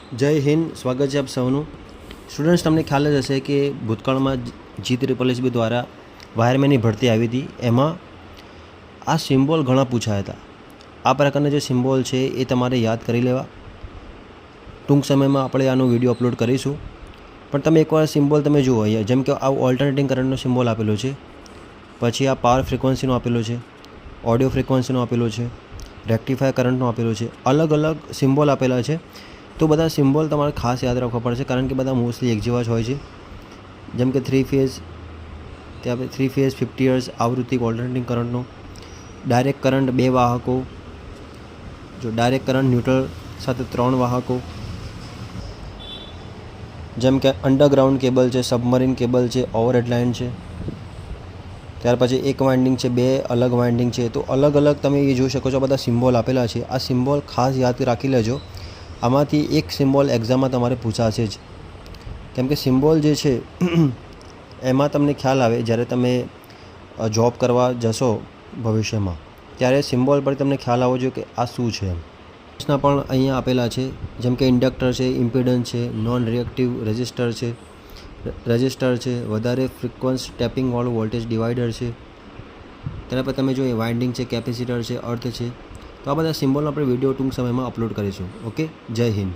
જય હિન્દ, સ્વાગત છે આપ સૌનું. સ્ટુડન્ટ્સ, તમને ખ્યાલ જ હશે કે ભૂતકાળમાં G3SSB દ્વારા વાયરમેનની ભરતી આવી હતી. એમાં આ સિમ્બોલ ઘણા પૂછાયા હતા. આ પ્રકારના જે સિમ્બોલ છે એ તમારે યાદ કરી લેવા. ટૂંક સમયમાં આપણે આનો વિડીયો અપલોડ કરીશું. પણ તમે એકવાર સિમ્બોલ તમે જુઓ અહીંયા, જેમ કે આ ઓલ્ટરનેટિંગ કરંટનો સિમ્બોલ આપેલો છે, પછી આ પાવર ફ્રિકવન્સીનો આપેલો છે, ઓડિયો ફ્રિકવન્સીનો આપેલો છે, રેક્ટિફાયર કરંટનો આપેલો છે, અલગ અલગ સિમ્બોલ આપેલા છે. તો બધા સિમ્બોલ તમારે ખાસ યાદ રાખવા પડશે, કારણ કે બધા મોસ્ટલી એક જેવા જ હોય છે. જેમ કે 3 ફેઝ, ત્યાં 3 ફેઝ 50 હર્ટ્ઝ આવૃત્તિ ઓલ્ટરનેટિંગ કરંટનો, ડાયરેક્ટ કરંટ 2 વાહકો, જો ડાયરેક્ટ કરંટ ન્યુટ્રલ સાથે 3 વાહકો, જેમ કે અંડરગ્રાઉન્ડ કેબલ છે, સબમરીન કેબલ છે, ઓવરહેડ લાઇન છે. ત્યાર પછી એક વાઇન્ડિંગ છે, 2 અલગ વાઇન્ડિંગ છે. તો અલગ અલગ તમે એ જોઈ શકો છો, બધા સિમ્બોલ આપેલા છે. આ સિમ્બોલ ખાસ યાદ રાખી લેજો. આમાંથી એક સિમ્બોલ એક્ઝામમાં તમારે પૂછાશે જ, કેમ કે સિમ્બોલ જે છે એમાં તમને ખ્યાલ આવે જ્યારે તમે જોબ કરવા જશો ભવિષ્યમાં, ત્યારે સિમ્બોલ પર તમને ખ્યાલ આવવો જોઈએ કે આ શું છે. પ્રશ્ન પણ અહીંયા આપેલા છે, જેમ કે ઇન્ડક્ટર છે, ઇમ્પિડન્સ છે, નોન રિએક્ટિવ રેઝિસ્ટર છે, વધારે ફ્રિકવન્સ ટેપિંગવાળું વોલ્ટેજ ડિવાઈડર છે. તેના પર તમે જોઈએ વાઇન્ડિંગ છે, કેપેસિટર છે, અર્થ છે. તો આ બધા સિમ્બોલનો આપણે વિડીયો ટૂંક સમયમાં અપલોડ કરીશું. ઓકે, જય હિન્દ.